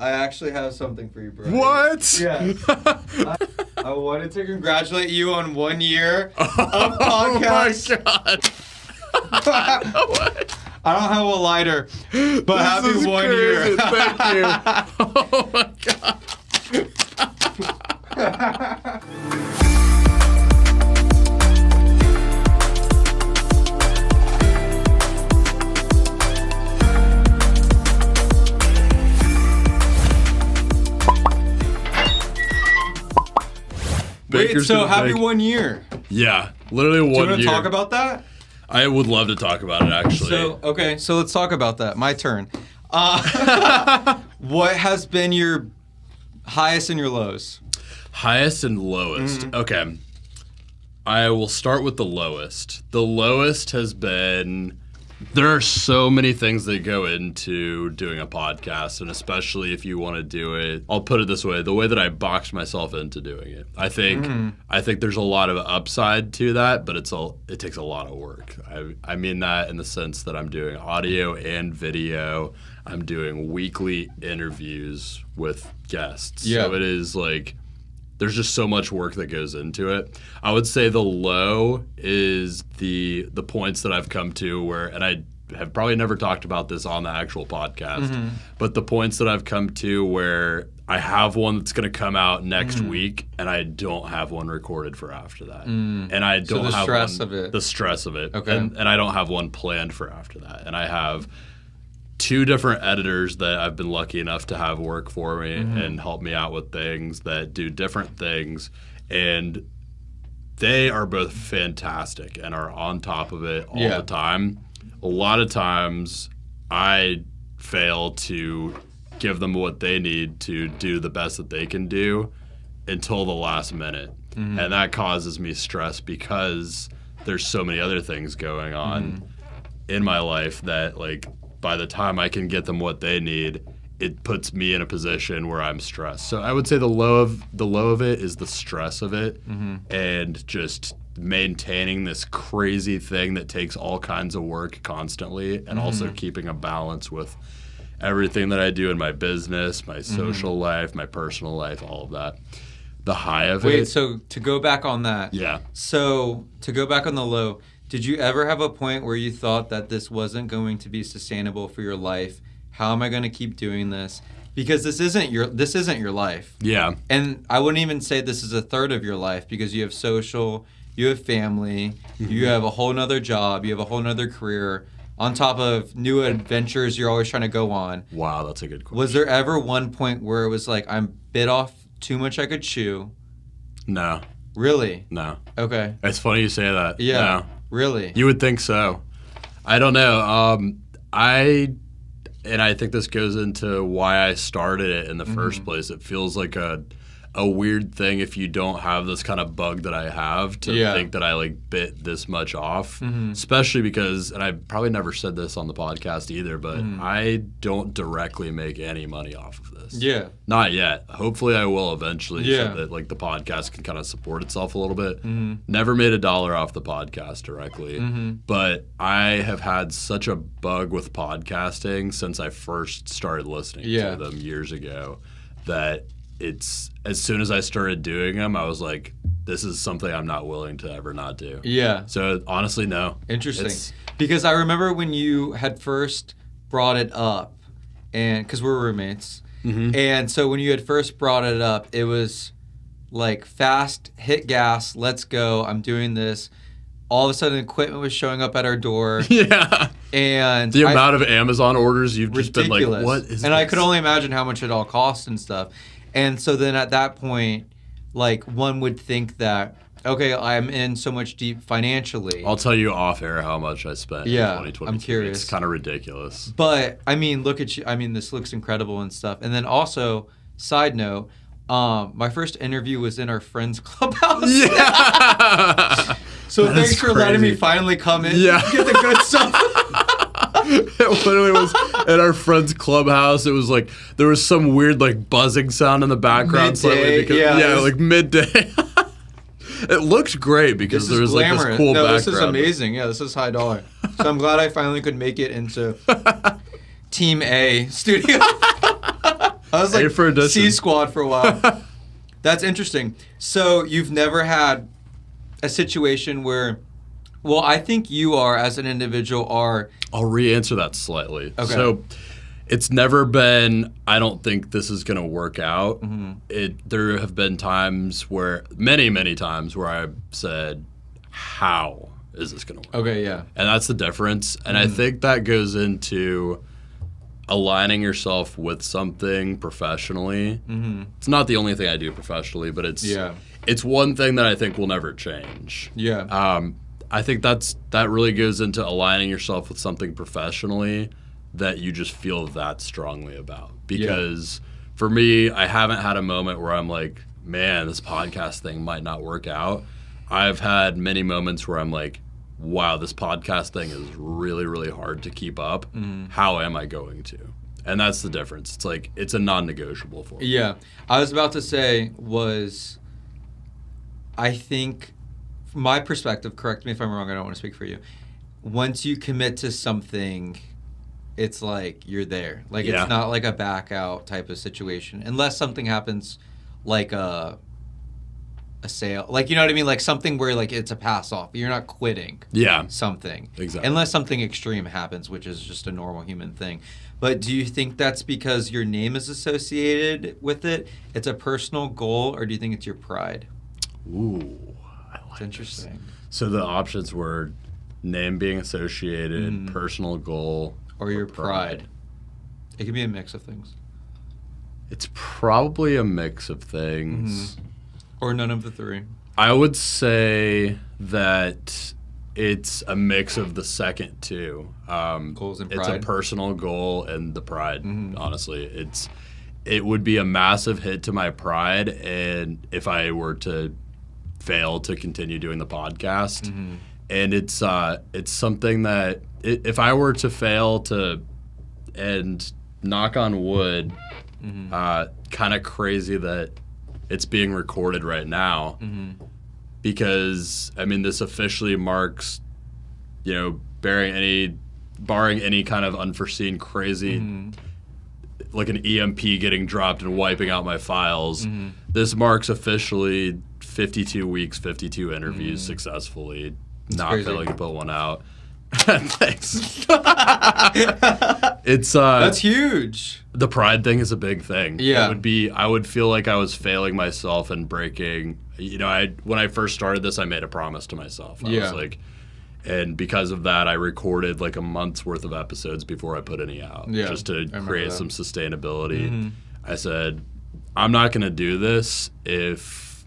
I actually have something for you, bro. What? Yeah. I wanted to congratulate you on 1 year of podcast. Oh my God. No way. I don't have a lighter, but This happy is 1 crazy. year. Thank you. Oh my God. Wait, so happy 1 year. Yeah, literally 1 year. Do you want to talk about that? I would love to talk about it, actually. So let's talk about that. My turn. What has been your highest and your lows? Highest and lowest. Okay. I will start with the lowest. The lowest has been... There are so many things that go into doing a podcast, and especially if you want to do it, I'll put it this way, the way that I boxed myself into doing it. I think there's a lot of upside to that, but it takes a lot of work. I mean that in the sense that I'm doing audio and video. I'm doing weekly interviews with guests. Yeah. So it is like... There's just so much work that goes into it. I would say the low is the points that I've come to where, and I have probably never talked about this on the actual podcast, but the points that I've come to where I have one that's going to come out next week and I don't have one recorded for after that. And I don't have the stress of it. Okay. And I don't have one planned for after that. And I have 2 different editors that I've been lucky enough to have work for me and help me out with things that do different things. And they are both fantastic and are on top of it all the time. A lot of times I fail to give them what they need to do the best that they can do until the last minute. And that causes me stress because there's so many other things going on in my life that, like, by the time I can get them what they need, it puts me in a position where I'm stressed. So I would say the low of it is the stress of it and just maintaining this crazy thing that takes all kinds of work constantly and also keeping a balance with everything that I do in my business, my social life, my personal life, all of that. The high of it. Wait, so to go back on that. Yeah. So to go back on the low, did you ever have a point where you thought that this wasn't going to be sustainable for your life? How am I going to keep doing this? Because this isn't your life. Yeah. And I wouldn't even say this is a third of your life because you have social, you have family, you have a whole nother job, you have a whole nother career, on top of new adventures you're always trying to go on. Wow, that's a good question. Was there ever one point where it was like, I'm bit off too much I could chew? No. Really? No. Okay. It's funny you say that. Yeah. No. Really? You would think so. I don't know. I think this goes into why I started it in the first place. It feels like a weird thing if you don't have this kind of bug that I have to think that I like bit this much off, especially because, and I probably never said this on the podcast either, but I don't directly make any money off of this. Yeah. Not yet. Hopefully I will eventually Yeah. so that like the podcast can kind of support itself a little bit. Never made $1 off the podcast directly, but I have had such a bug with podcasting since I first started listening to them years ago that it's as soon as I started doing them, I was like, this is something I'm not willing to ever not do. Yeah. So honestly, no. Interesting. Because I remember when you had first brought it up, and because we're roommates, and so when you had first brought it up, it was like fast, hit gas, let's go, I'm doing this. All of a sudden, equipment was showing up at our door. Yeah. And the amount of Amazon orders you've just been like, what is this? And I could only imagine how much it all cost and stuff. And so then at that point, like, one would think that, okay, I'm in so much deep financially. I'll tell you off air how much I spent in 2022. I'm curious. It's kind of ridiculous. But, I mean, look at you. I mean, this looks incredible and stuff. And then also, side note, my first interview was in our friend's clubhouse. Yeah. So thanks for letting me finally come in. Yeah. Get the good stuff. It literally was at our friend's clubhouse. It was like there was some weird like buzzing sound in the background slightly because like midday. It looks great because there was like this cool background. This is amazing. Yeah, this is high dollar. So I'm glad I finally could make it into Team A studio. I was A like for addition. C Squad for a while. That's interesting. So you've never had a situation where, well, I think you are, as an individual, are... I'll re-answer that slightly. Okay. So it's never been, I don't think this is going to work out. There have been times where, many times, where I've said, how is this going to work? Okay, yeah. And that's the difference. And I think that goes into aligning yourself with something professionally. It's not the only thing I do professionally, but it's one thing that I think will never change. Yeah. I think that really goes into aligning yourself with something professionally that you just feel that strongly about. Because for me, I haven't had a moment where I'm like, man, this podcast thing might not work out. I've had many moments where I'm like, wow, this podcast thing is really, really hard to keep up. How am I going to? And that's the difference. It's like, it's a non-negotiable for me. Yeah. I was about to say I think, from my perspective, correct me if I'm wrong, I don't want to speak for you. Once you commit to something, it's like you're there. Like, it's not like a back out type of situation. Unless something happens like a sale. Like, you know what I mean? Like something where like it's a pass off. You're not quitting something. Exactly. Unless something extreme happens, which is just a normal human thing. But do you think that's because your name is associated with it? It's a personal goal, or do you think it's your pride? Ooh, I like It's interesting. this. So the options were name being associated, personal goal, Or your pride. It could be a mix of things. It's probably a mix of things. Or none of the three. I would say that it's a mix of the second two. Goals and It's pride. a personal goal and the pride. Honestly, it would be a massive hit to my pride, and if I were to fail to continue doing the podcast, and it's something that if I were to fail to, and knock on wood, kind of crazy that it's being recorded right now, because I mean this officially marks, barring any kind of unforeseen crazy, like an EMP getting dropped and wiping out my files. This marks officially 52 weeks, 52 interviews successfully, not crazy. failing to put one out. Thanks. It's That's huge. the pride thing is a big thing. Yeah. I would feel like I was failing myself and breaking. When I first started this, I made a promise to myself. I was like, and because of that, I recorded like a month's worth of episodes before I put any out, just to create some sustainability. I said, I'm not going to do this if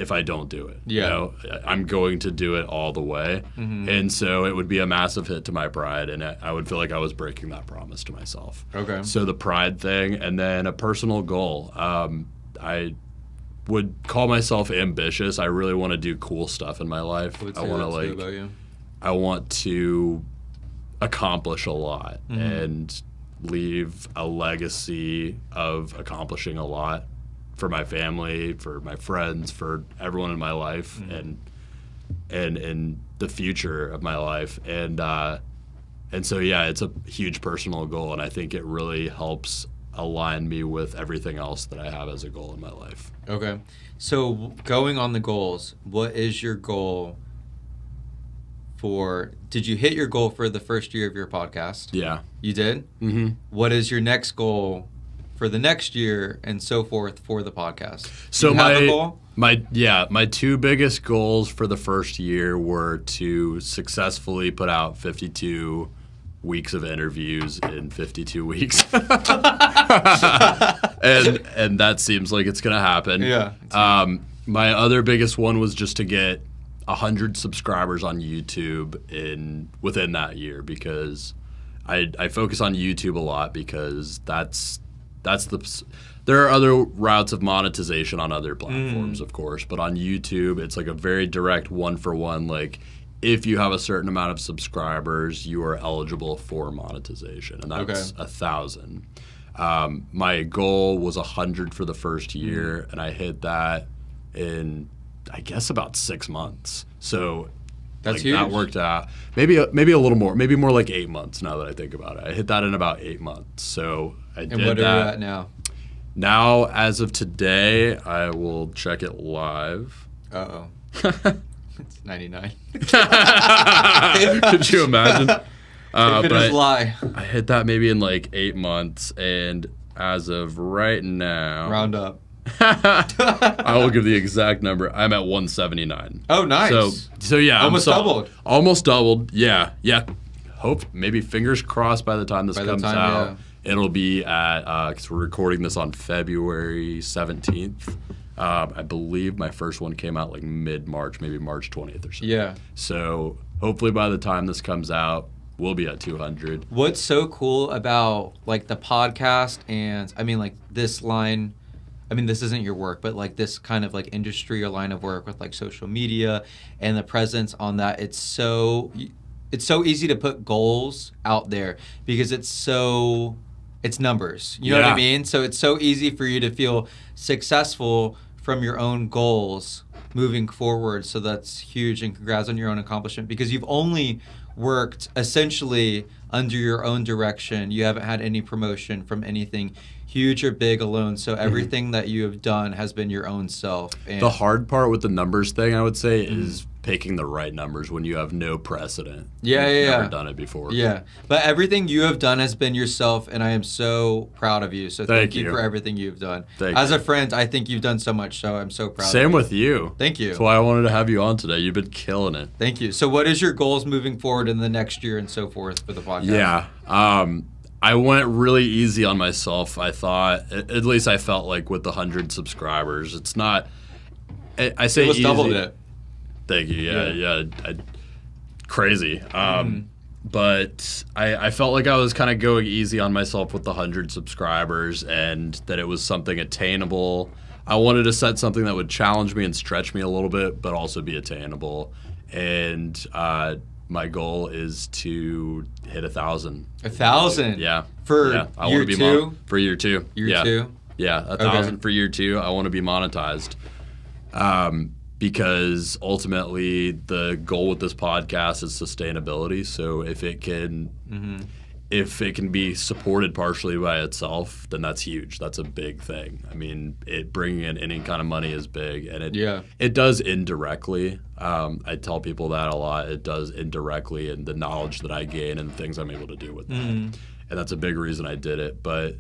I don't do it. I'm going to do it all the way. And so it would be a massive hit to my pride, and I would feel like I was breaking that promise to myself. Okay. So the pride thing, and then a personal goal. I would call myself ambitious. I really want to do cool stuff in my life. What's I want to about you? I want to accomplish a lot and leave a legacy of accomplishing a lot for my family, for my friends, for everyone in my life, and in the future of my life. And so it's a huge personal goal, and I think it really helps align me with everything else that I have as a goal in my life. Okay. So going on the goals, what is your goal did you hit your goal for the first year of your podcast? Yeah. You did? What is your next goal for the next year and so forth for the podcast? So you have a goal? my two biggest goals for the first year were to successfully put out 52 weeks of interviews in 52 weeks. and that seems like it's going to happen. Yeah. My other biggest one was just to get 100 subscribers on YouTube within that year, because I focus on YouTube a lot, because there are other routes of monetization on other platforms, of course, but on YouTube, it's like a very direct one-for-one, like, if you have a certain amount of subscribers, you are eligible for monetization, and that's 1,000. My goal was 100 for the first year, and I hit that in, I guess, about 6 months. So That's like, huge. That worked out. Maybe a little more. Maybe more like 8 months now that I think about it. I hit that in about 8 months. So I did that. And what are you at now? Now, as of today, I will check it live. Uh-oh. It's 99. Could you imagine? If it is lie. I hit that maybe in like 8 months, and as of right now, Round up. I will give the exact number. I'm at 179. Oh, nice. So yeah, almost doubled. Almost doubled. Yeah. Hope maybe fingers crossed by the time this comes out, it'll be at. Because we're recording this on February 17th. I believe my first one came out like mid-March, maybe March 20th or something. Yeah. So hopefully by the time this comes out, we'll be at 200. What's so cool about like the podcast and I mean like this line, I mean this isn't your work, but like this kind of like industry or line of work with like social media and the presence on that, it's so easy to put goals out there because it's numbers. You know what I mean? So it's so easy for you to feel successful from your own goals moving forward. So that's huge, and congrats on your own accomplishment because you've only worked essentially under your own direction. You haven't had any promotion from anything huge or big alone. So everything that you have done has been your own self. And the hard part with the numbers thing, I would say, is picking the right numbers when you have no precedent. Yeah. You've never done it before. Yeah. But everything you have done has been yourself, and I am so proud of you. So thank you for everything you've done. As a friend, I think you've done so much, so I'm so proud of you. Same with you. Thank you. That's why I wanted to have you on today. You've been killing it. Thank you. So what is your goals moving forward in the next year and so forth for the podcast? Yeah. I went really easy on myself. I thought, at least I felt like with the 100 subscribers, it's not, I say almost easy. Doubled it. Thank you. Yeah. Crazy. But I felt like I was kind of going easy on myself with the 100 subscribers and that it was something attainable. I wanted to set something that would challenge me and stretch me a little bit, but also be attainable. And my goal is to hit 1,000. 1,000? Yeah. I year two? For year two. Year two? Yeah, 1,000 for year two. I want to be monetized. Because ultimately the goal with this podcast is sustainability. So if it can be supported partially by itself, then that's huge. That's a big thing. I mean, bringing in any kind of money is big, and it does indirectly. I tell people that a lot. It does indirectly, and the knowledge that I gain and the things I'm able to do with that, and that's a big reason I did it. But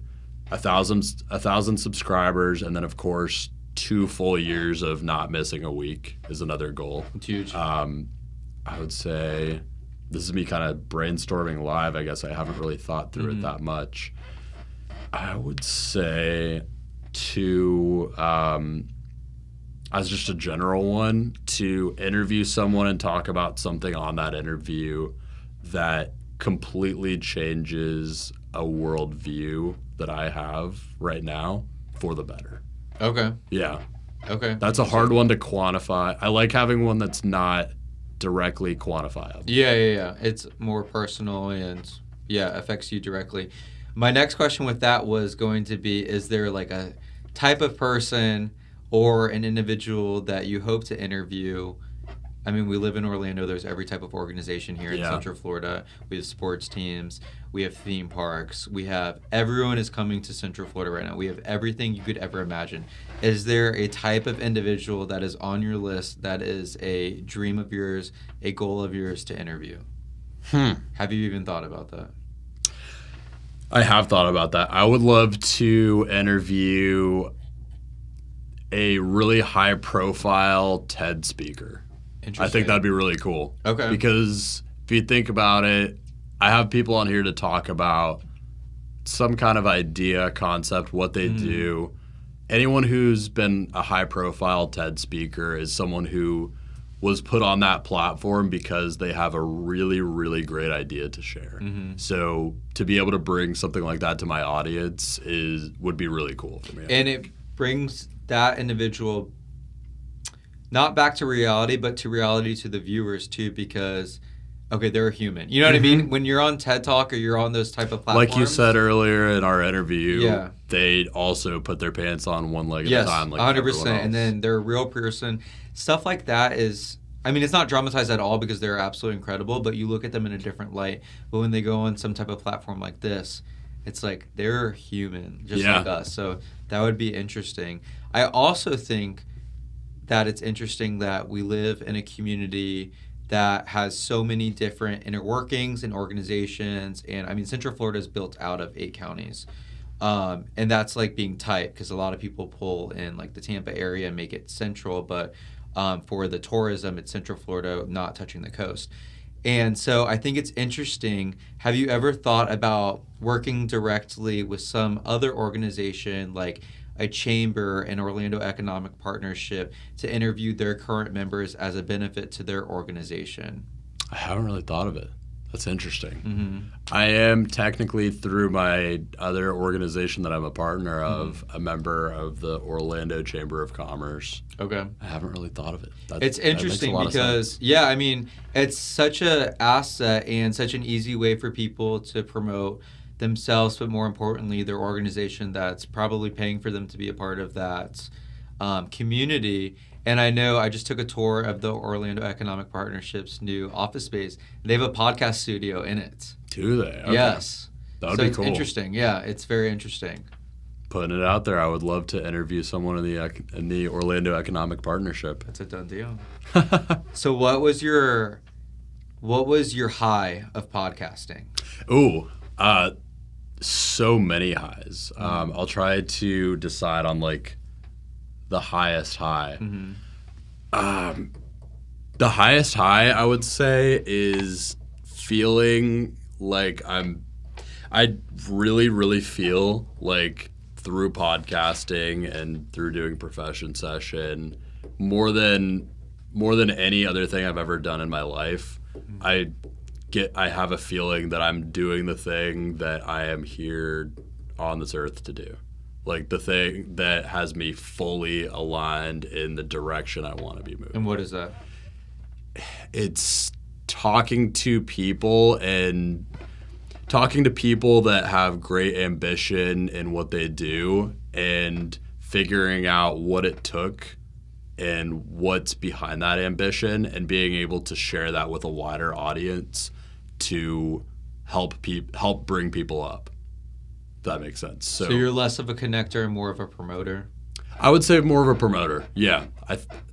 1,000 subscribers, and then of course 2 full years of not missing a week is another goal. It's huge. I would say this is me kind of brainstorming live. I guess I haven't really thought through it that much. I would say as just a general one, to interview someone and talk about something on that interview that completely changes a worldview that I have right now for the better. Okay. Yeah. Okay. That's a hard one to quantify. I like having one that's not directly quantifiable. Yeah. It's more personal and, affects you directly. My next question with that was going to be, is there like a type of person or an individual that you hope to interview? I mean, we live in Orlando. There's every type of organization here in Central Florida. We have sports teams. We have theme parks. Everyone is coming to Central Florida right now. We have everything you could ever imagine. Is there a type of individual that is on your list that is a dream of yours, a goal of yours to interview? Have you even thought about that? I have thought about that. I would love to interview a really high-profile TED speaker. I think that'd be really cool. Okay. Because if you think about it, I have people on here to talk about some kind of idea, concept, what they do. Anyone who's been a high-profile TED speaker is someone who was put on that platform because they have a really, really great idea to share. So to be able to bring something like that to my audience would be really cool for me. And it brings that individual not back to reality, but to reality to the viewers too, because they're a human. You know what I mean? When you're on TED Talk or you're on those type of platforms. Like you said earlier in our interview, they also put their pants on one leg at a time. Like 100%. And then they're a real person. Stuff like that is, I mean, it's not dramatized at all because they're absolutely incredible, but you look at them in a different light. But when they go on some type of platform like this, it's like they're human, just like us. So that would be interesting. I also think that it's interesting that we live in a community that has so many different inner workings and organizations. And I mean, Central Florida is built out of 8 counties. And that's like being tight because a lot of people pull in like the Tampa area and make it central. But for the tourism, it's Central Florida, not touching the coast. And so I think it's interesting. Have you ever thought about working directly with some other organization like a chamber, an Orlando Economic Partnership, to interview their current members as a benefit to their organization? I haven't really thought of it. That's interesting. Mm-hmm. I am technically, through my other organization that I'm a partner of, a member of the Orlando Chamber of Commerce. Okay. I haven't really thought of it. It's interesting because, yeah, I mean, it's such an asset and such an easy way for people to promote themselves, but more importantly, their organization that's probably paying for them to be a part of that community. And I know I just took a tour of the Orlando Economic Partnership's new office space. They have a podcast studio in it. Do they? Okay. Yes. That would be cool. It's interesting. Yeah, it's very interesting. Putting it out there, I would love to interview someone in the Orlando Economic Partnership. That's a done deal. So what was your high of podcasting? Ooh, so many highs. I'll try to decide on like the highest high. Mm-hmm. The highest high I would say is feeling like I really, really feel like through podcasting and through doing Profession Session, more than any other thing I've ever done in my life, I have a feeling that I'm doing the thing that I am here on this earth to do. Like the thing that has me fully aligned in the direction I want to be moving. And what is that? It's talking to people that have great ambition in what they do and figuring out what it took and what's behind that ambition and being able to share that with a wider audience to help bring people up. If that makes sense. So you're less of a connector and more of a promoter? I would say more of a promoter. Yeah.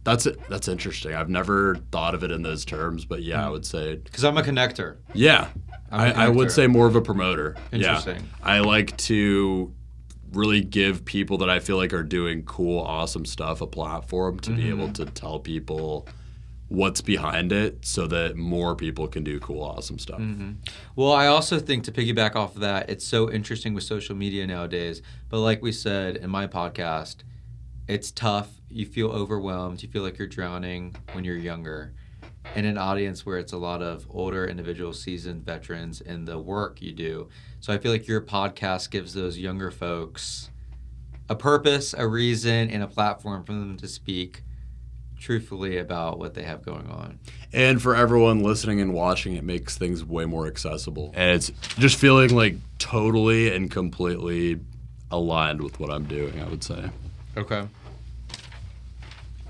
That's interesting. I've never thought of it in those terms, but yeah, I would say. Because I'm a connector. Yeah. I would say more of a promoter. Interesting. Yeah. I like to really give people that I feel like are doing cool, awesome stuff a platform to be able to tell people what's behind it so that more people can do cool, awesome stuff. Mm-hmm. Well, I also think to piggyback off of that, it's so interesting with social media nowadays. But like we said in my podcast, it's tough. You feel overwhelmed. You feel like you're drowning when you're younger. In an audience where it's a lot of older individuals, seasoned veterans in the work you do. So I feel like your podcast gives those younger folks a purpose, a reason, and a platform for them to speak truthfully about what they have going on. And for everyone listening and watching, it makes things way more accessible. And it's just feeling like totally and completely aligned with what I'm doing, I would say. Okay.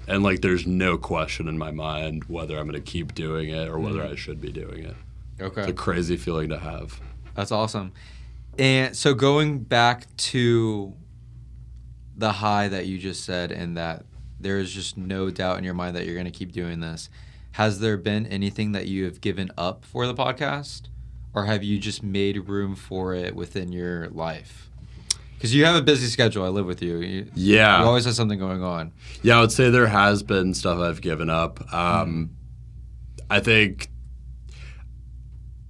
And like there's no question in my mind whether I'm going to keep doing it or whether I should be doing it. Okay. It's a crazy feeling to have. That's awesome. And so going back to the high that you just said and that there is just no doubt in your mind that you're going to keep doing this, has there been anything that you have given up for the podcast? Or have you just made room for it within your life? Because you have a busy schedule. I live with you. You always have something going on. Yeah, I would say there has been stuff I've given up. I think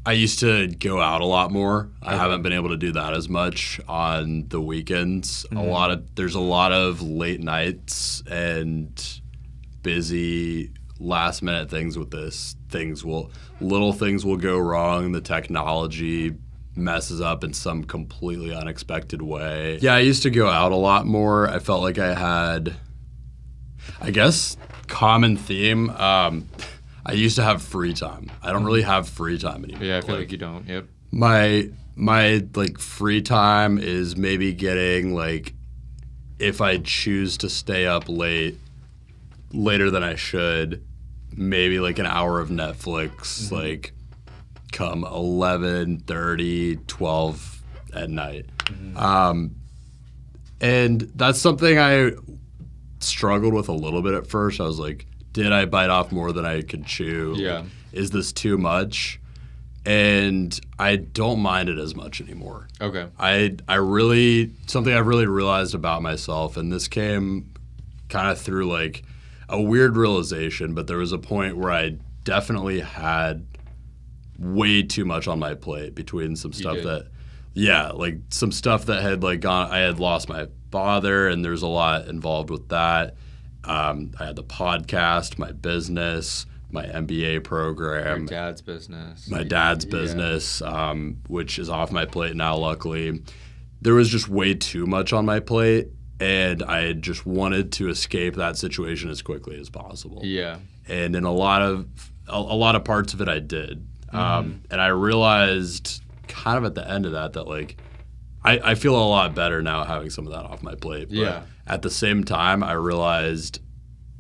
I used to go out a lot more. I haven't been able to do that as much on the weekends. There's a lot of late nights and busy last minute things with this. Little things will go wrong. The technology messes up in some completely unexpected way. Yeah, I used to go out a lot more. I felt like I had, I guess, common theme. I used to have free time. I don't really have free time anymore. Yeah, I feel like you don't. Yep. My like free time is maybe getting like, if I choose to stay up later than I should, maybe like an hour of Netflix, like come 11:30, 12 at night. And that's something I struggled with a little bit at first. I was like, did I bite off more than I could chew? Yeah. Like, is this too much? And I don't mind it as much anymore. Okay. I really, something I've really realized about myself, and this came kind of through like a weird realization, but there was a point where I definitely had way too much on my plate between some stuff like some stuff that had like gone, I had lost my father, and there's a lot involved with that. I had the podcast, my business, my MBA program. Your dad's business. My dad's business, which is off my plate now, luckily. There was just way too much on my plate, and I just wanted to escape that situation as quickly as possible. Yeah. And in a lot of parts of it, I did. And I realized kind of at the end of that like I feel a lot better now having some of that off my plate. But at the same time, I realized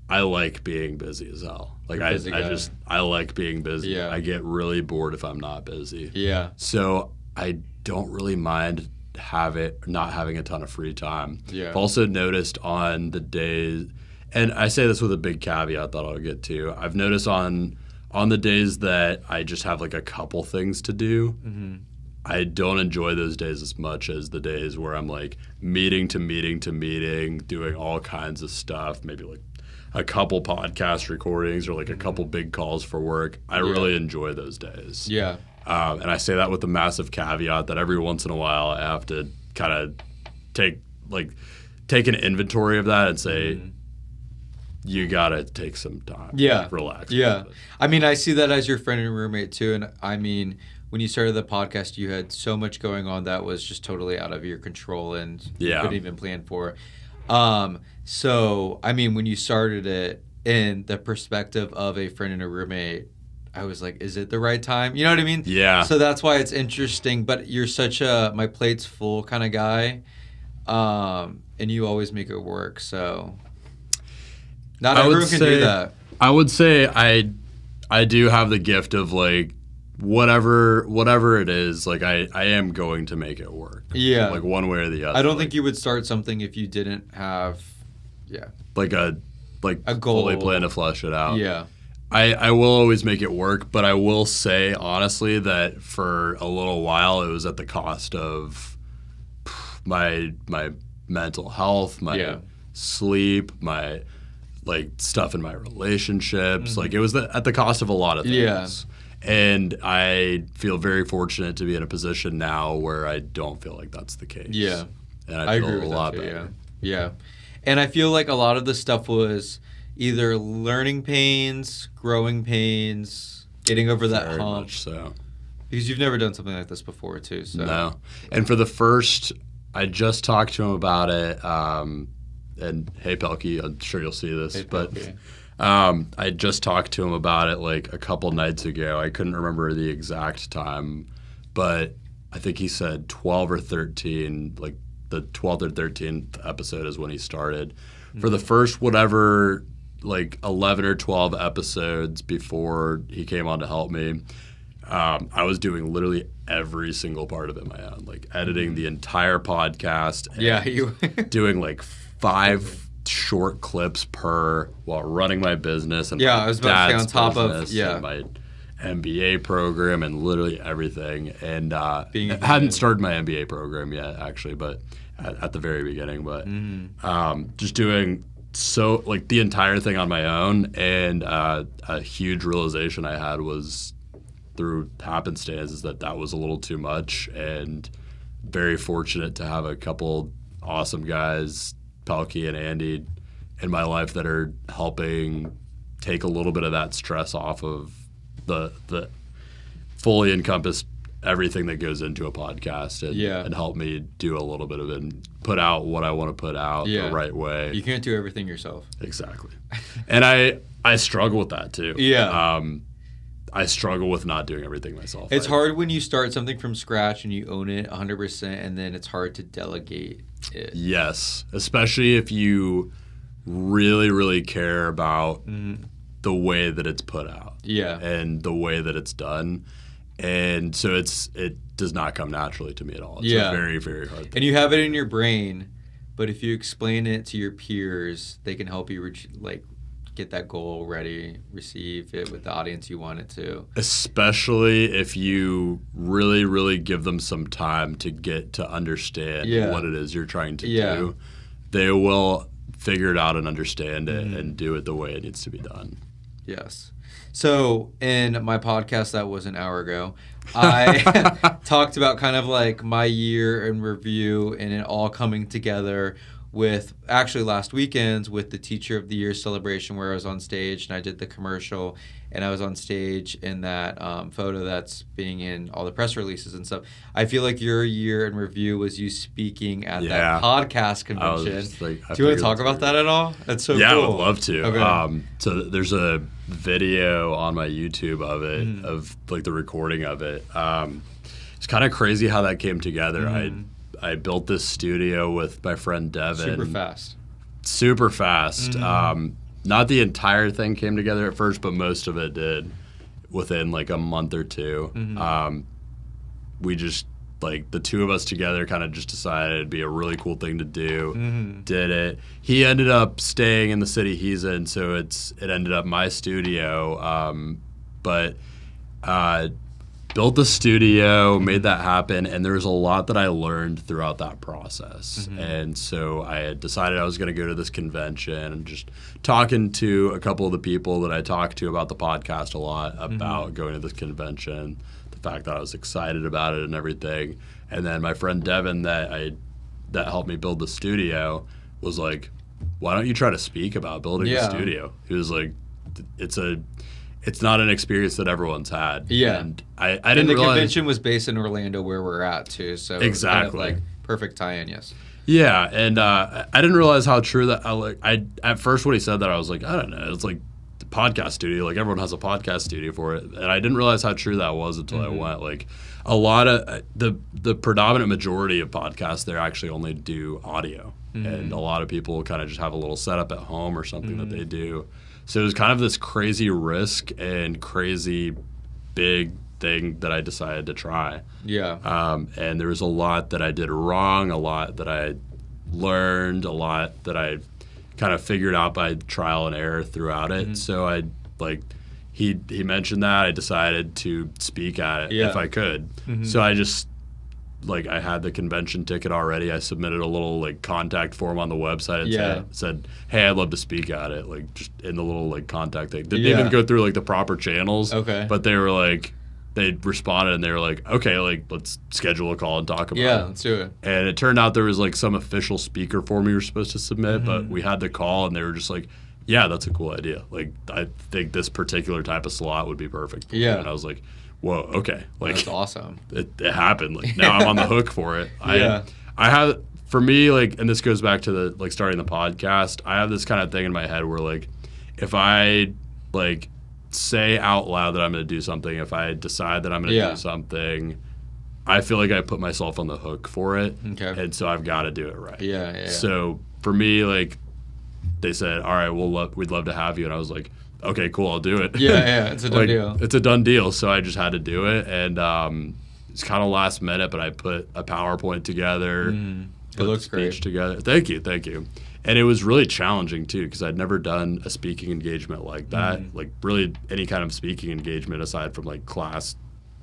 I like being busy as hell. Like I like being busy. Yeah. I get really bored if I'm not busy. Yeah. So I don't really mind not having a ton of free time. Yeah. I've also noticed on the days, and I say this with a big caveat that I'll get to, I've noticed on the days that I just have like a couple things to do, I don't enjoy those days as much as the days where I'm like meeting to meeting to meeting, doing all kinds of stuff, maybe like a couple podcast recordings or like a couple big calls for work. I really enjoy those days. Yeah. And I say that with a massive caveat that every once in a while I have to kind of take an inventory of that and say, you gotta take some time. Yeah. Relax. Yeah. I mean, I see that as your friend and roommate too. And I mean, when you started the podcast, you had so much going on that was just totally out of your control and you couldn't even plan for. So, I mean, when you started it in the perspective of a friend and a roommate, I was like, is it the right time? You know what I mean? Yeah. So that's why it's interesting. But you're such a my plate's full kind of guy. And you always make it work. So not everyone can do that. I would say I do have the gift of like whatever it is, like I am going to make it work. Yeah. Like one way or the other. I don't think you would start something if you didn't have like a goal. fully plan to flesh it out. Yeah. I will always make it work, but I will say honestly that for a little while it was at the cost of my mental health, my sleep, my like stuff in my relationships. Like it was at the cost of a lot of things. Yeah. And I feel very fortunate to be in a position now where I don't feel like that's the case. Yeah. And I feel agree with a lot that too, better. Yeah. And I feel like a lot of the stuff was either learning pains, growing pains, getting over that Very hump. much so. Because you've never done something like this before too. So. No. And for the first, I just talked to him about it. And hey, Pelkey, I'm sure you'll see this. I just talked to him about it like a couple nights ago. I couldn't remember the exact time, but I think he said 12 or 13, like the 12th or 13th episode is when he started. For the first whatever, like 11 or 12 episodes before he came on to help me, I was doing literally every single part of it my own, like editing the entire podcast. And doing like 5 short clips per while running my business and I was about to say on top of my MBA program and literally everything. And I Being hadn't started my MBA program yet, actually, but at the very beginning. But just doing so like the entire thing on my own. And a huge realization I had was through happenstance is that was a little too much. And very fortunate to have a couple awesome guys, Pelkey and Andy, in my life that are helping take a little bit of that stress off of the fully encompass everything that goes into a podcast and help me do a little bit of it and put out what I want to put out the right way. You can't do everything yourself. Exactly. And I struggle with that too. Yeah. I struggle with not doing everything myself. It's hard when you start something from scratch and you own it 100%, and then it's hard to delegate it. Yes, especially if you really, really care about the way that it's put out. Yeah. And the way that it's done. And so it does not come naturally to me at all. It's a very, very hard thing. And you have it in your brain, but if you explain it to your peers, they can help you get that goal ready, receive it with the audience you want it to. Especially if you really, really give them some time to get to understand what it is you're trying to do. They will figure it out and understand it and do it the way it needs to be done. Yes. So in my podcast that was an hour ago, I talked about kind of like my year in review and it all coming together with actually last weekend's with the Teacher of the Year celebration where I was on stage and I did the commercial and I was on stage in that photo that's being in all the press releases and stuff. I feel like your year in review was you speaking at that podcast convention. Do you want to talk about that at all? That's so cool. Yeah, I would love to. Okay. So there's a video on my YouTube of it, of like the recording of it. It's kind of crazy how that came together. I built this studio with my friend Devin. Super fast. Not the entire thing came together at first, but most of it did within like a month or two. We just, like, the two of us together kind of just decided it'd be a really cool thing to do. Did it. He ended up staying in the city he's in, so it ended up my studio. But built the studio, made that happen, and there was a lot that I learned throughout that process. And so I had decided I was going to go to this convention and just talking to a couple of the people that I talked to about the podcast a lot about going to this convention, the fact that I was excited about it and everything. And then my friend Devin that helped me build the studio was like, why don't you try to speak about building a studio? He was like, it's not an experience that everyone's had. And I didn't realize... the convention was based in Orlando where we're at, too. So exactly. Kind of like perfect tie-in, yes. Yeah, and I didn't realize how true that... at first when he said that, I was like, I don't know. It's like the podcast studio. Like, everyone has a podcast studio for it. And I didn't realize how true that was until I went. Like, a lot of... The predominant majority of podcasts there actually only do audio. And a lot of people kind of just have a little setup at home or something that they do. So it was kind of this crazy risk and crazy big thing that I decided to try. And there was a lot that I did wrong, a lot that I learned, a lot that I kind of figured out by trial and error throughout it. So he mentioned that. I decided to speak at it if I could. So I just... I had the convention ticket already. I submitted a little contact form on the website and said, hey, I'd love to speak at it. Just in the little contact thing. Didn't even go through the proper channels. But they were they responded and they were like, okay, let's schedule a call and talk about it. Yeah, let's do it. And it turned out there was some official speaker form we were supposed to submit, but we had the call and they were just like, yeah, that's a cool idea. I think this particular type of slot would be perfect for you. And I was like, whoa, okay. That's awesome. It happened. Now I'm on the hook for it. I have, for me, and this goes back to the, starting the podcast, I have this kind of thing in my head where, if I, say out loud that I'm going to do something, if I decide that I'm going to do something, I feel like I put myself on the hook for it. And so I've got to do it right. So for me, they said, all right, we'd love to have you. And I was like, okay, cool, I'll do it. It's a done deal. It's a done deal, so I just had to do it, and it's kind of last minute, but I put a PowerPoint together, It looks great. together. Thank you. And it was really challenging, too, because I'd never done a speaking engagement like that, really any kind of speaking engagement aside from, class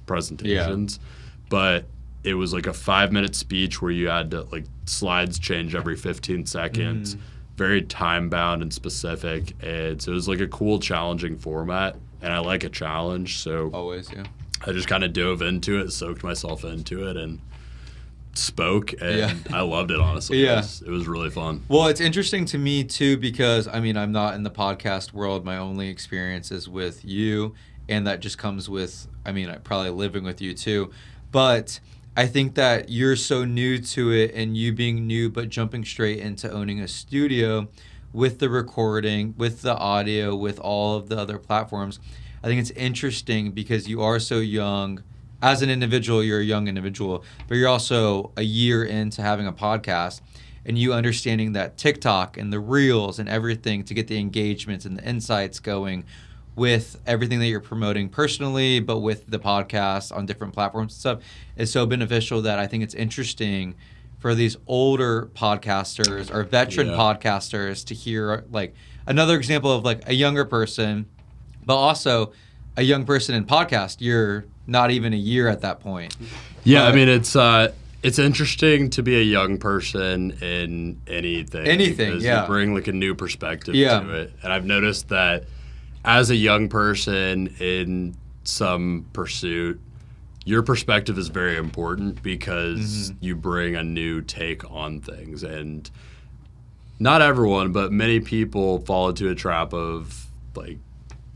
presentations. But it was a 5-minute speech where you had to, slides change every 15 seconds. Very time-bound and specific, and so it was a cool, challenging format, and I like a challenge, so always, I just kind of dove into it, soaked myself into it, and spoke, and I loved it, honestly. It was really fun. Well, it's interesting to me, too, because, I'm not in the podcast world. My only experience is with you, and that just comes with, probably living with you, too, but... I think that you're so new to it and you being new but jumping straight into owning a studio with the recording, with the audio, with all of the other platforms. I think it's interesting because you are so young. As an individual, you're a young individual, but you're also a year into having a podcast and you understanding that TikTok and the reels and everything to get the engagements and the insights going with everything that you're promoting personally, but with the podcast on different platforms and stuff, is so beneficial that I think it's interesting for these older podcasters or veteran podcasters to hear like another example of like a younger person, but also a young person in podcast. You're not even a year at that point. Yeah, I mean, it's interesting to be a young person in anything. Because you bring like a new perspective to it. And I've noticed that as a young person in some pursuit, your perspective is very important because you bring a new take on things. And not everyone, but many people fall into a trap of like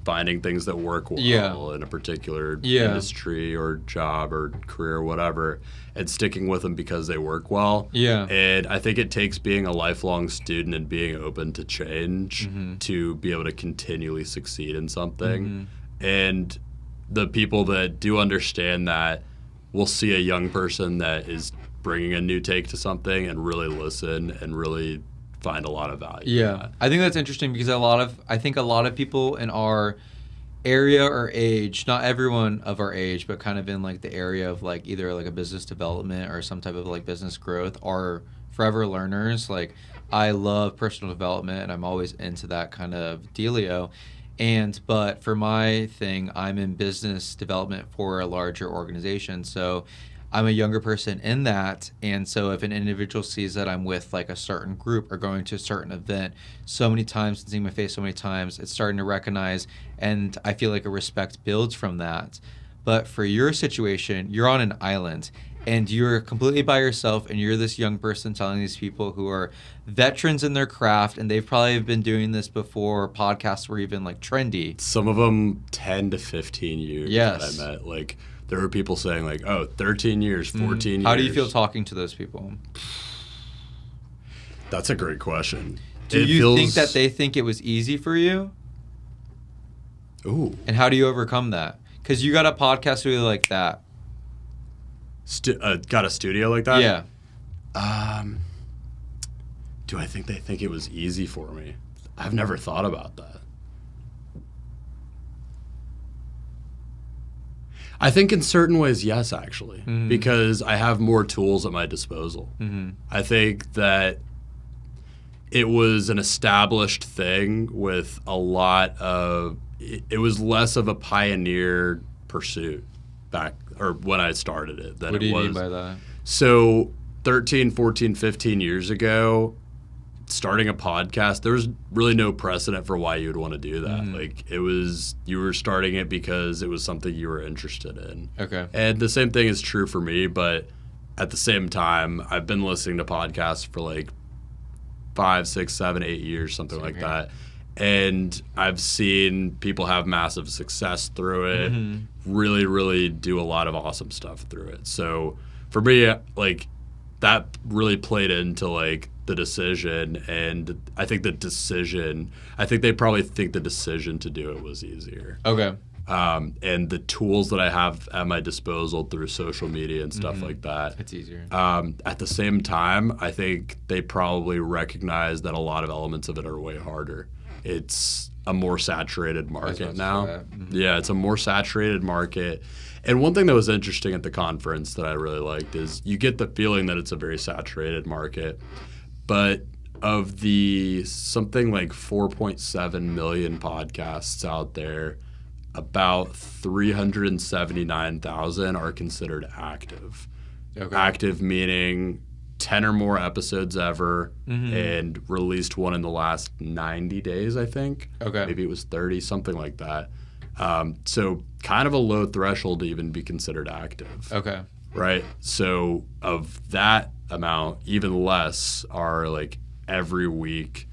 finding things that work well in a particular industry or job or career or whatever, and sticking with them because they work well. Yeah. And I think it takes being a lifelong student and being open to change to be able to continually succeed in something. And the people that do understand that will see a young person that is bringing a new take to something and really listen and really find a lot of value. In that. I think that's interesting because I think a lot of people in our area or age, not everyone of our age, but kind of in like the area of like either like a business development or some type of like business growth, are forever learners. Like I love personal development and I'm always into that kind of dealio. But for my thing, I'm in business development for a larger organization. So I'm a younger person in that, and so if an individual sees that I'm with like a certain group or going to a certain event so many times and seeing my face so many times, it's starting to recognize, and I feel like a respect builds from that. But for your situation, you're on an island, and you're completely by yourself, and you're this young person telling these people who are veterans in their craft, and they've probably been doing this before podcasts were even like trendy. Some of them 10 to 15 years that I met. Like, there were people saying like, oh, 13 years, 14 years. How do you feel talking to those people? That's a great question. Do you think that they think it was easy for you? Ooh. And how do you overcome that? Because you got a podcast really like that. Got a studio like that? Yeah. Do I think they think it was easy for me? I've never thought about that. I think in certain ways, yes, actually, because I have more tools at my disposal. I think that it was an established thing with a lot of, it was less of a pioneer pursuit back, or when I started it than it was. What do you mean by that? So 13, 14, 15 years ago, starting a podcast, there was really no precedent for why you would want to do that. Like, it was, you were starting it because it was something you were interested in. Okay. And the same thing is true for me, but at the same time, I've been listening to podcasts for like 5, 6, 7, 8 years, something like that. And I've seen people have massive success through it, really, really do a lot of awesome stuff through it. So for me, like, that really played into like the decision, and I think they probably think the decision to do it was easier. Okay. And the tools that I have at my disposal through social media and stuff like that, it's easier. At the same time, I think they probably recognize that a lot of elements of it are way harder. It's a more saturated market now. Yeah, it's a more saturated market. And one thing that was interesting at the conference that I really liked is you get the feeling that it's a very saturated market, but of the something like 4.7 million podcasts out there, about 379,000 are considered active. Okay. Active meaning 10 or more episodes ever and released one in the last 90 days, I think. Okay. Maybe it was 30, something like that. So kind of a low threshold to even be considered active. Okay. Right? So of that amount, even less are like every week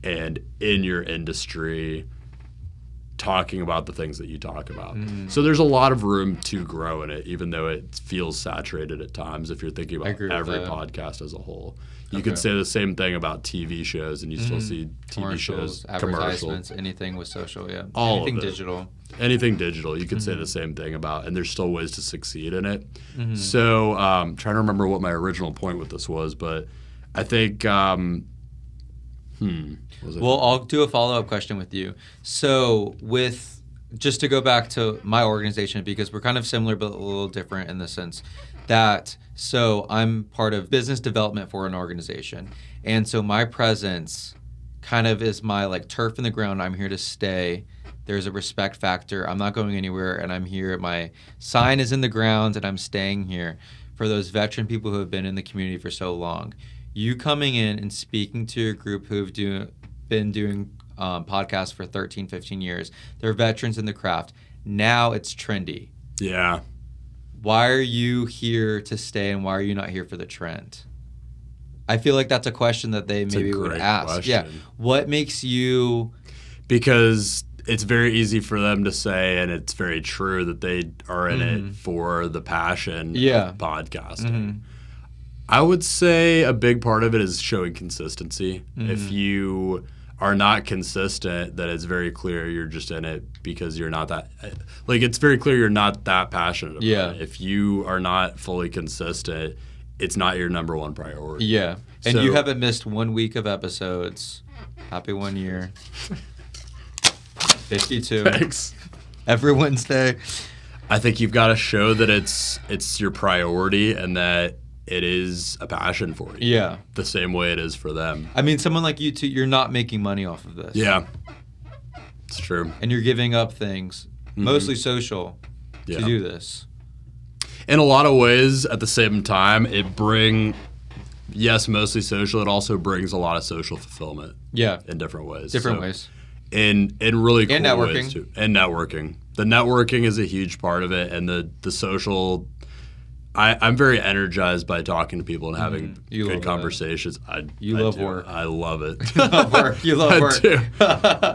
and in your industry talking about the things that you talk about. So there's a lot of room to grow in it, even though it feels saturated at times if you're thinking about every podcast as a whole. You could say the same thing about TV shows, and you still see TV shows, advertisements, anything with social, all anything of it. digital. Anything digital, you could say the same thing about, and there's still ways to succeed in it. So trying to remember what my original point with this was, but I think Well, I'll do a follow-up question with you. So with just to go back to my organization, because we're kind of similar but a little different in the sense that, so I'm part of business development for an organization. And so my presence kind of is my like turf in the ground. I'm here to stay. There's a respect factor. I'm not going anywhere, and I'm here. My sign is in the ground, and I'm staying here for those veteran people who have been in the community for so long. You coming in and speaking to a group who have been doing podcasts for 13, 15 years. They're veterans in the craft. Now it's trendy. Yeah. Why are you here to stay, and why are you not here for the trend? I feel like that's a question that they maybe would ask. Question. Yeah. What makes you... Because it's very easy for them to say, and it's very true, that they are in it for the passion of podcasting. I would say a big part of it is showing consistency. If you are not consistent, then it's very clear you're just in it because you're not that... Like, it's very clear you're not that passionate about it. If you are not fully consistent, it's not your number one priority. Yeah. And you haven't missed 1 week of episodes. Happy 1 year. 52. Thanks. Every Wednesday. I think you've got to show that it's your priority and that it is a passion for you. Yeah. The same way it is for them. I mean, someone like you too, you're not making money off of this. Yeah. It's true. And you're giving up things, mostly social, to do this. In a lot of ways, at the same time, mostly social, it also brings a lot of social fulfillment. Yeah. In different ways. Different ways. In really cool and networking. ways too. And networking. The networking is a huge part of it, and the social. I'm very energized by talking to people and having good conversations. You love work. I love it. You love work. You love work.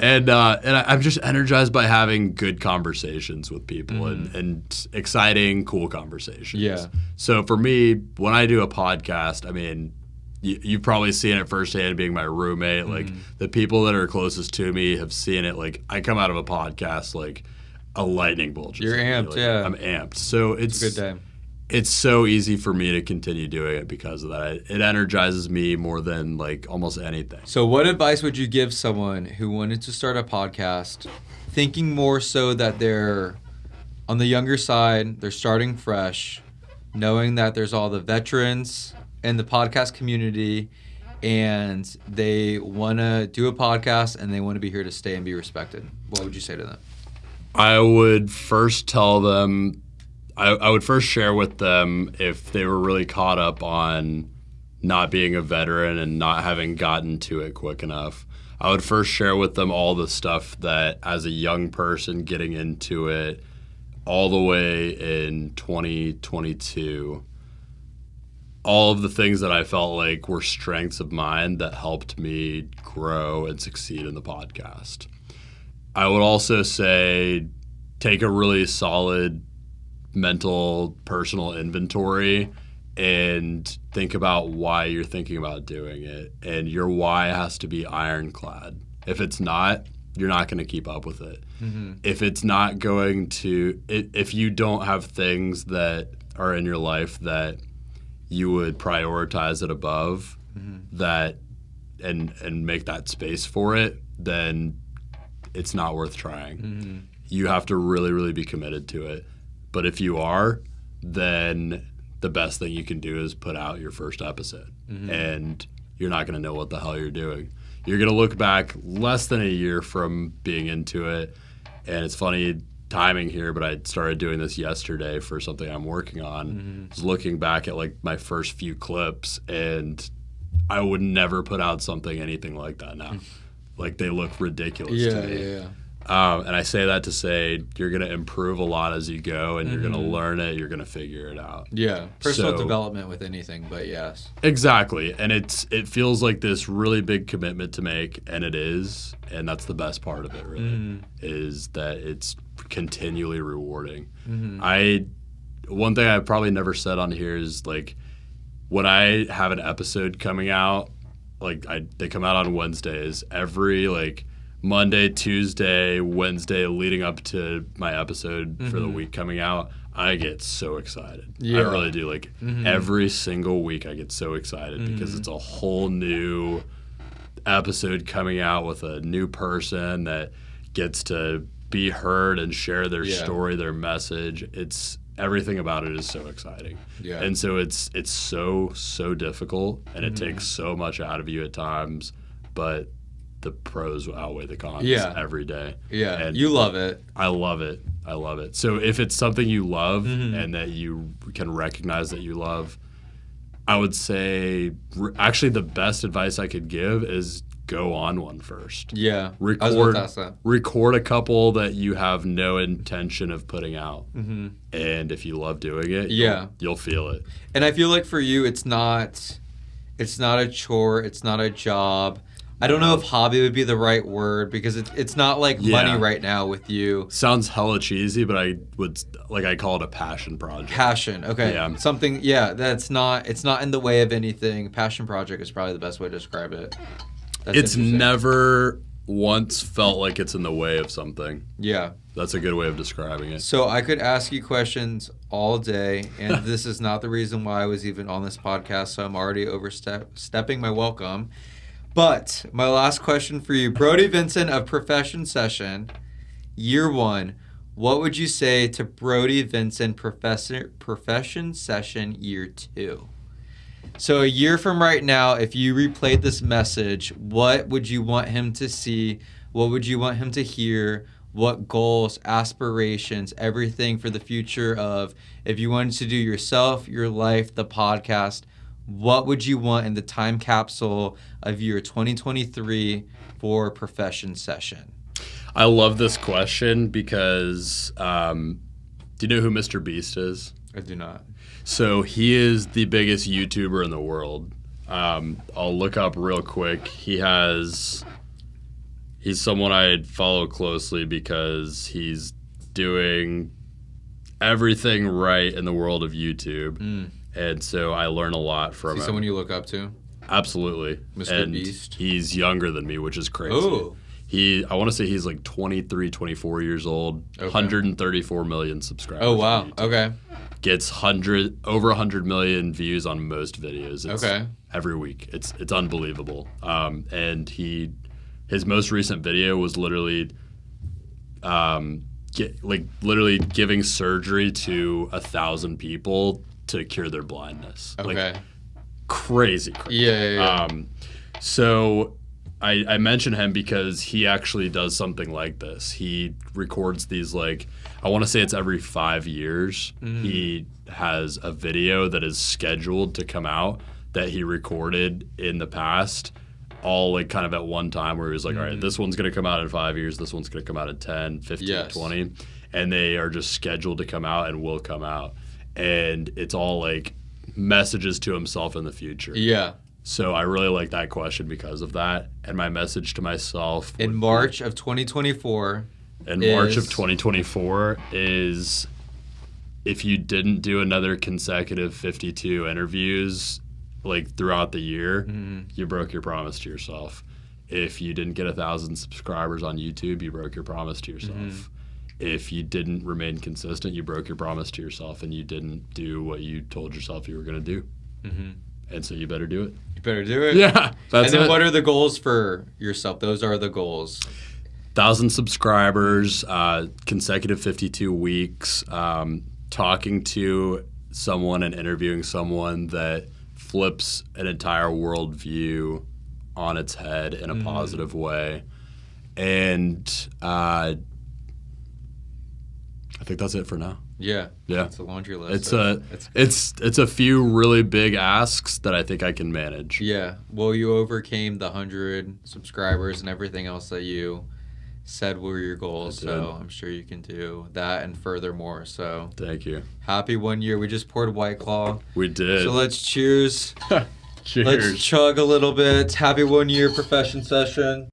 And I'm just energized by having good conversations with people and exciting, cool conversations. Yeah. So for me, when I do a podcast, I mean, you've probably seen it firsthand being my roommate. Like, the people that are closest to me have seen it. Like, I come out of a podcast like a lightning bolt. You're amped, yeah. I'm amped. So it's a good day. It's so easy for me to continue doing it because of that. It energizes me more than like almost anything. So what advice would you give someone who wanted to start a podcast, thinking more so that they're on the younger side, they're starting fresh, knowing that there's all the veterans in the podcast community, and they want to do a podcast and they want to be here to stay and be respected? What would you say to them? I would first tell them... I would first share with them if they were really caught up on not being a veteran and not having gotten to it quick enough. I would first share with them all the stuff that, as a young person getting into it all the way in 2022, all of the things that I felt like were strengths of mine that helped me grow and succeed in the podcast. I would also say take a really solid mental, personal inventory and think about why you're thinking about doing it. And your why has to be ironclad. If it's not, you're not going to keep up with it. If it's not going to, if you don't have things that are in your life that you would prioritize it above that and make that space for it, then it's not worth trying. You have to really, really be committed to it. But if you are, then the best thing you can do is put out your first episode. And you're not going to know what the hell you're doing. You're going to look back less than a year from being into it. And it's funny timing here, but I started doing this yesterday for something I'm working on. I was looking back at like my first few clips, and I would never put out anything like that now. Like, they look ridiculous to me. Yeah. And I say that to say you're going to improve a lot as you go, and you're going to learn it. You're going to figure it out. Yeah, personal development with anything, but yes. Exactly, and it feels like this really big commitment to make, and it is, and that's the best part of it, really, is that it's continually rewarding. One thing I probably never said on here is, like, when I have an episode coming out, like, they come out on Wednesdays, every, like, Monday, Tuesday, Wednesday leading up to my episode for the week coming out, I get so excited. I really do. Like, every single week I get so excited because it's a whole new episode coming out with a new person that gets to be heard and share their story, their message. It's everything about it is so exciting. Yeah. And so it's so difficult, and it takes so much out of you at times, but the pros outweigh the cons every day. Yeah. And you love it. I love it. I love it. So if it's something you love and that you can recognize that you love, I would say actually the best advice I could give is go on one first. Yeah. Record a couple that you have no intention of putting out. And if you love doing it, you'll feel it. And I feel like for you, it's not a chore. It's not a job. I don't know if hobby would be the right word because it's not like money right now with you. Sounds hella cheesy, but I call it a passion project. Passion, okay. Yeah. Something, it's not in the way of anything. Passion project is probably the best way to describe it. It's never once felt like it's in the way of something. Yeah. That's a good way of describing it. So I could ask you questions all day, and this is not the reason why I was even on this podcast, so I'm already overstepping my welcome. But my last question for you, Brody Vinson of Profession Session, year 1. What would you say to Brody Vinson Profession Session year 2? So a year from right now, if you replayed this message, what would you want him to see? What would you want him to hear? What goals, aspirations, everything for the future of if you wanted to do yourself, your life, the podcast, what would you want in the time capsule of year 2023 for Profession Session? I love this question because do you know who Mr. Beast is? I do not. So he is the biggest YouTuber in the world. I'll look up real quick. He's someone I follow closely because he's doing everything right in the world of YouTube. And so I learn a lot from him. Someone you look up to? Absolutely. Mr. Beast? He's younger than me, which is crazy. Oh. I want to say he's like 23, 24 years old, 134 million subscribers. Oh, wow. Okay. Gets over 100 million views on most videos. Every week. It's unbelievable. And his most recent video was literally literally giving surgery to 1,000 people to cure their blindness. Okay. Crazy. Yeah. So I mention him because he actually does something like this. He records these I want to say it's every 5 years. He has a video that is scheduled to come out that he recorded in the past, all kind of at one time where he was all right, this one's going to come out in 5 years, this one's going to come out in 10, 15, 20. And they are just scheduled to come out and will come out. And it's all messages to himself in the future. Yeah. So I really like that question because of that. And my message to myself in March of 2024 is if you didn't do another consecutive 52 interviews throughout the year, you broke your promise to yourself. If you didn't get 1,000 subscribers on YouTube, you broke your promise to yourself. If you didn't remain consistent, you broke your promise to yourself and you didn't do what you told yourself you were going to do. And so you better do it. You better do it. Yeah. And then what are the goals for yourself? Those are the goals. 1,000 subscribers, consecutive 52 weeks, talking to someone and interviewing someone that flips an entire worldview on its head in a positive way. And I think that's it for now. Yeah. It's a laundry list. It's a few really big asks that I think I can manage. Yeah. Well, you overcame the 100 subscribers and everything else that you said were your goals. So I'm sure you can do that and furthermore. So thank you. Happy 1 year. We just poured White Claw. We did. So let's cheers. Cheers. Let's chug a little bit. Happy 1 year Profession Session.